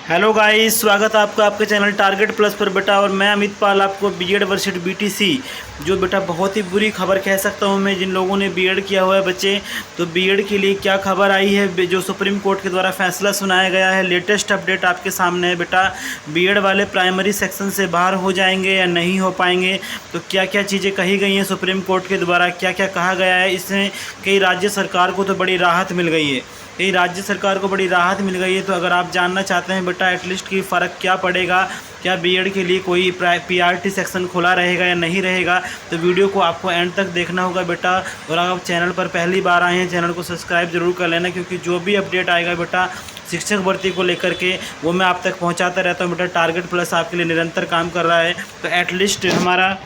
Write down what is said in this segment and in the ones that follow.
Hello guys, स्वागत है आपका आपके चैनल टारगेट प्लस पर बेटा। और मैं अमित पाल आपको बीएड वर्सेस बीटीसी जो बेटा बहुत ही बुरी खबर कह सकता हूं मैं, जिन लोगों ने बीएड किया हुआ है बच्चे, तो बीएड के लिए क्या खबर आई है, जो सुप्रीम कोर्ट के द्वारा फैसला सुनाया गया है। लेटेस्ट अपडेट आपके सामने है बेटा। बीएड वाले प्राइमरी सेक्शन से बाहर हो जाएंगे या नहीं हो पाएंगे, तो क्या क्या चीज़ें कही गई हैं सुप्रीम कोर्ट के द्वारा, क्या क्या कहा गया है। इसमें कई राज्य सरकार को तो बड़ी राहत मिल गई है, कई राज्य सरकार को बड़ी राहत मिल गई है। तो अगर आप जानना चाहते हैं बेटा एटलीस्ट की फ़र्क क्या पड़ेगा, क्या बीएड के लिए कोई पीआरटी सेक्शन खुला रहेगा या नहीं रहेगा, तो वीडियो को आपको एंड तक देखना होगा बेटा। और अगर आप चैनल पर पहली बार आए हैं, चैनल को सब्सक्राइब जरूर कर लेना, क्योंकि जो भी अपडेट आएगा बेटा शिक्षक भर्ती को लेकर के वो मैं आप तक पहुँचाता रहता हूँ बेटा। टारगेट प्लस आपके लिए निरंतर काम कर रहा है, तो एटलीस्ट हमारा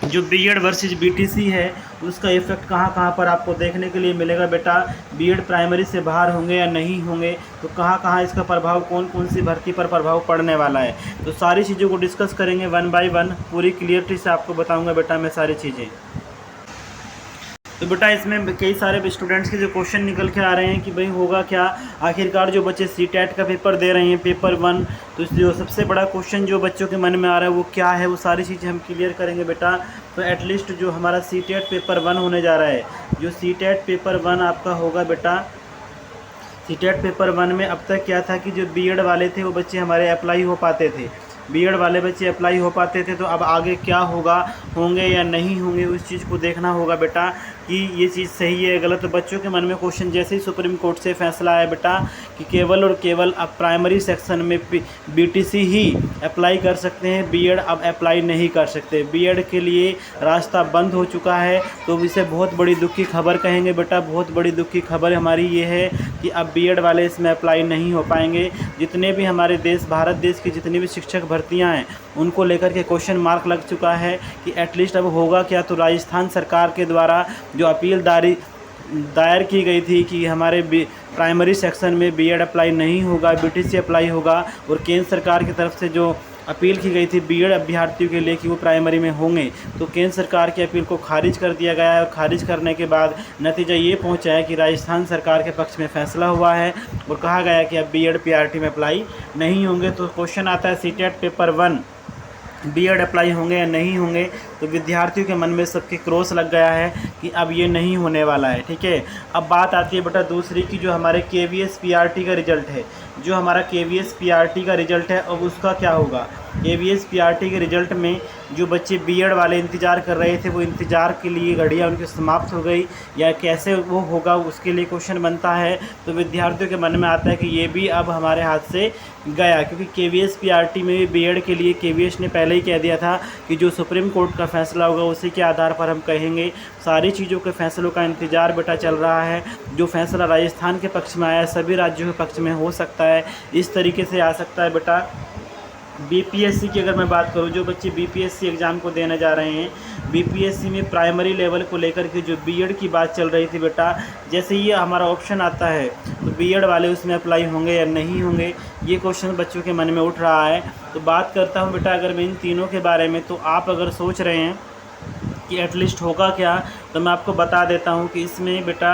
जो बीएड वर्सेस बीटीसी है उसका इफेक्ट कहाँ कहाँ पर आपको देखने के लिए मिलेगा बेटा। बीएड प्राइमरी से बाहर होंगे या नहीं होंगे, तो कहाँ कहाँ इसका प्रभाव, कौन कौन सी भर्ती पर प्रभाव पड़ने वाला है, तो सारी चीज़ों को डिस्कस करेंगे वन बाय वन। पूरी क्लियरिटी से आपको बताऊंगा बेटा मैं सारी चीज़ें। तो बेटा इसमें कई सारे स्टूडेंट्स के जो क्वेश्चन निकल के आ रहे हैं कि भाई होगा क्या आखिरकार, जो बच्चे सीटेट का पेपर दे रहे हैं पेपर 1, तो जो सबसे बड़ा क्वेश्चन जो बच्चों के मन में आ रहा है वो क्या है, वो सारी चीज़ें हम क्लियर करेंगे बेटा। तो एटलीस्ट जो हमारा सीटेट पेपर 1 होने जा रहा है, जो सीटेट पेपर 1 आपका होगा बेटा, सीटेट पेपर 1 में अब तक क्या था कि जो बीएड वाले थे वो बच्चे हमारे अप्लाई हो पाते थे, बीएड वाले बच्चे अप्लाई हो पाते थे। तो अब आगे क्या होगा, होंगे या नहीं होंगे, उस चीज़ को देखना होगा बेटा कि ये चीज़ सही है गलत। तो बच्चों के मन में क्वेश्चन जैसे ही सुप्रीम कोर्ट से फैसला आया बेटा कि केवल और केवल अब प्राइमरी सेक्शन में बीटीसी ही अप्लाई कर सकते हैं, बीएड अब अप्लाई नहीं कर सकते, बीएड के लिए रास्ता बंद हो चुका है। तो इसे बहुत बड़ी दुख की खबर कहेंगे बेटा, बहुत बड़ी दुख की खबर हमारी ये है कि अब बीएड वाले इसमें अप्लाई नहीं हो पाएंगे। जितने भी हमारे देश, भारत देश की जितनी भी शिक्षक भर्तियां हैं उनको लेकर के क्वेश्चन मार्क लग चुका है कि एटलीस्ट अब होगा क्या। तो राजस्थान सरकार के द्वारा जो अपील दायर की गई थी कि हमारे प्राइमरी सेक्शन में बीएड अप्लाई नहीं होगा, बीटीसी अप्लाई होगा, और केंद्र सरकार की तरफ से जो अपील की गई थी बीएड अभ्यर्थियों के लिए कि वो प्राइमरी में होंगे, तो केंद्र सरकार की अपील को खारिज कर दिया गया है। और खारिज करने के बाद नतीजा ये पहुंचा है कि राजस्थान सरकार के पक्ष में फैसला हुआ है और कहा गया है कि अब बीएड पीआरटी में अप्लाई नहीं होंगे। तो क्वेश्चन आता है सीटेट पेपर 1 बीएड अप्लाई होंगे या नहीं होंगे, तो विद्यार्थियों के मन में सबके क्रॉस लग गया है कि अब ये नहीं होने वाला है। ठीक है, अब बात आती है बेटा दूसरी की, जो हमारे केवीएस पीआरटी का रिजल्ट है, जो हमारा केवीएस पीआरटी का रिजल्ट है अब उसका क्या होगा। केवीएस पीआरटी के रिजल्ट में जो बच्चे बीएड वाले इंतज़ार कर रहे थे वो इंतज़ार के लिए घड़ियाँ उनकी समाप्त हो गई, या कैसे वो होगा उसके लिए क्वेश्चन बनता है। तो विद्यार्थियों के मन में आता है कि ये भी अब हमारे हाथ से गया, क्योंकि केवीएस पीआरटी में भी बीएड के लिए केवीएस ने पहले ही कह दिया था कि जो सुप्रीम कोर्ट का फैसला होगा उसी के आधार पर हम कहेंगे। सारी चीज़ों के फैसलों का इंतज़ार बेटा चल रहा है। जो फैसला राजस्थान के पक्ष में आया सभी राज्यों के पक्ष में हो सकता है, इस तरीके से आ सकता है बेटा। बीपीएससी की अगर मैं बात करूं, जो बच्चे बीपीएससी एग्ज़ाम को देने जा रहे हैं, बीपीएससी में प्राइमरी लेवल को लेकर के जो बीएड की बात चल रही थी बेटा, जैसे ही हमारा ऑप्शन आता है तो बीएड वाले उसमें अप्लाई होंगे या नहीं होंगे, ये क्वेश्चन बच्चों के मन में उठ रहा है। तो बात करता हूँ बेटा अगर मैं इन तीनों के बारे में, तो आप अगर सोच रहे हैं कि एटलीस्ट होगा क्या, तो मैं आपको बता देता हूँ कि इसमें बेटा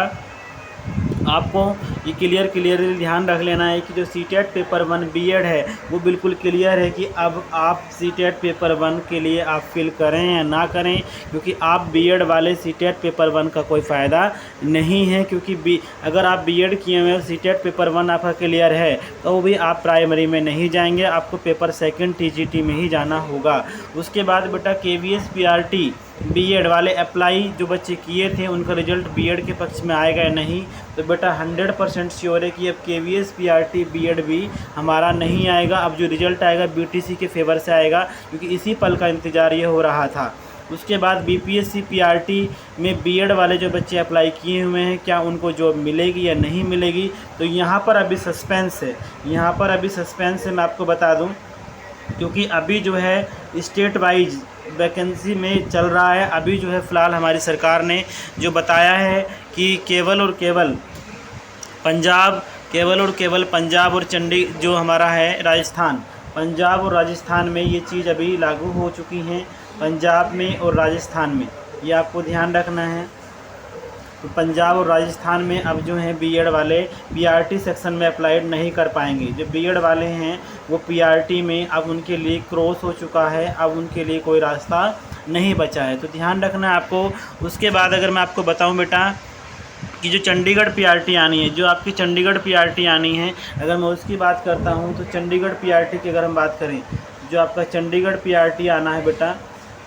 आपको ये क्लियरली ध्यान रख लेना है कि जो सीटेट पेपर 1 बीएड है वो बिल्कुल क्लियर है कि अब आप सीटेट पेपर 1 के लिए आप फिल करें या ना करें, क्योंकि आप बीएड वाले सीटेट पेपर 1 का कोई फ़ायदा नहीं है। क्योंकि अगर आप बीएड किए हुए सीटेट पेपर 1 आपका क्लियर है तो वो भी आप प्राइमरी में नहीं जाएंगे, आपको पेपर 2 टीजीटी में ही जाना होगा। उसके बाद बेटा केवीएस पीआरटी बीएड वाले अप्लाई जो बच्चे किए थे उनका रिजल्ट बीएड के पक्ष में आएगा या नहीं, तो बेटा 100% श्योर है कि अब केवीएस पीआरटी बीएड भी हमारा नहीं आएगा। अब जो रिजल्ट आएगा बीटीसी के फेवर से आएगा, क्योंकि इसी पल का इंतज़ार ये हो रहा था। उसके बाद बीपीएससी पीआरटी में बीएड वाले जो बच्चे अप्लाई किए हुए हैं क्या उनको जॉब मिलेगी या नहीं मिलेगी, तो यहाँ पर अभी सस्पेंस है, यहाँ पर अभी सस्पेंस है। मैं आपको बता दूँ क्योंकि अभी जो है स्टेट वाइज वैकेंसी में चल रहा है। अभी जो है फ़िलहाल हमारी सरकार ने जो बताया है कि केवल और केवल पंजाब और चंडीगढ़ जो हमारा है राजस्थान, पंजाब और राजस्थान में ये चीज़ अभी लागू हो चुकी हैं, पंजाब में और राजस्थान में, ये आपको ध्यान रखना है। तो पंजाब और राजस्थान में अब जो हैं बीएड वाले पीआरटी सेक्शन में अप्लाइड नहीं कर पाएंगे। जो बीएड वाले हैं वो पीआरटी में अब उनके लिए क्रॉस हो चुका है, अब उनके लिए कोई रास्ता नहीं बचा है, तो ध्यान रखना है आपको। उसके बाद अगर मैं आपको बताऊं बेटा कि जो चंडीगढ़ पीआरटी आनी है, जो आपकी चंडीगढ़ पीआरटी आनी है, अगर मैं उसकी बात करता हूं तो चंडीगढ़ पीआरटी की अगर हम बात करें, जो आपका चंडीगढ़ पीआरटी आना है बेटा,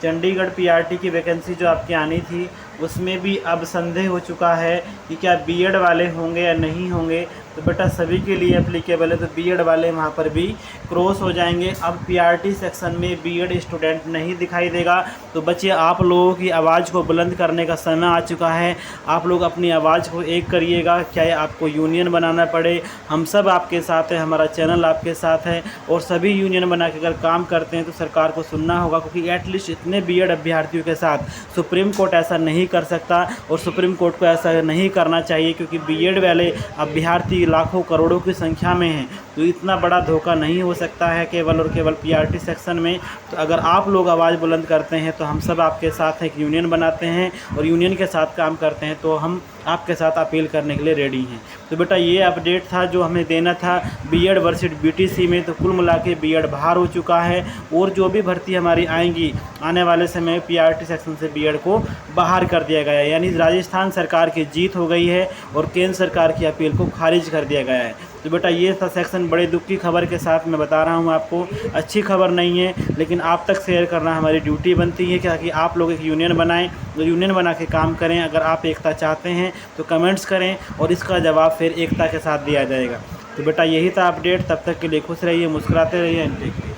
चंडीगढ़ पीआरटी की वैकेंसी जो आपकी आनी थी उसमें भी अब संदेह हो चुका है कि क्या बीएड वाले होंगे या नहीं होंगे। तो बेटा सभी के लिए एप्लीकेबल है, तो बीएड वाले वहाँ पर भी क्रॉस हो जाएंगे। अब पीआरटी सेक्शन में बीएड स्टूडेंट नहीं दिखाई देगा। तो बच्चे आप लोगों की आवाज़ को बुलंद करने का समय आ चुका है। आप लोग अपनी आवाज़ को एक करिएगा, चाहे आपको यूनियन बनाना पड़े, हम सब आपके साथ हैं, हमारा चैनल आपके साथ है। और सभी यूनियन बना के अगर काम करते हैं तो सरकार को सुनना होगा, क्योंकि एटलीस्ट इतने बीएड अभ्यर्थियों के साथ सुप्रीम कोर्ट ऐसा नहीं कर सकता और सुप्रीम कोर्ट को ऐसा नहीं करना चाहिए, क्योंकि बीएड वाले अभ्यर्थी लाखों करोड़ों की संख्या में हैं। तो इतना बड़ा धोखा नहीं हो सकता है केवल और केवल पीआरटी सेक्शन में। तो अगर आप लोग आवाज़ बुलंद करते हैं तो हम सब आपके साथ हैं, एक यूनियन बनाते हैं और यूनियन के साथ काम करते हैं, तो हम आपके साथ अपील करने के लिए रेडी हैं। तो बेटा ये अपडेट था जो हमें देना था बीएड वर्सेस बीटीसी में। तो कुल मिला के बीएड बाहर हो चुका है और जो भी भर्ती हमारी आएंगी आने वाले समय में पीआरटी सेक्शन से बीएड को बाहर कर दिया गया है, यानी राजस्थान सरकार की जीत हो गई है और केंद्र सरकार की अपील को खारिज कर दिया गया है। तो बेटा ये था सेक्शन, बड़े दुख की खबर के साथ मैं बता रहा हूँ आपको। अच्छी खबर नहीं है लेकिन आप तक शेयर करना हमारी ड्यूटी बनती है, ताकि आप लोग एक यूनियन बनाएं और यूनियन बना के काम करें। अगर आप एकता चाहते हैं तो कमेंट्स करें और इसका जवाब फिर एकता के साथ दिया जाएगा। तो बेटा यही था अपडेट, तब तक के लिए खुश रहिए, मुस्कुराते रहिए।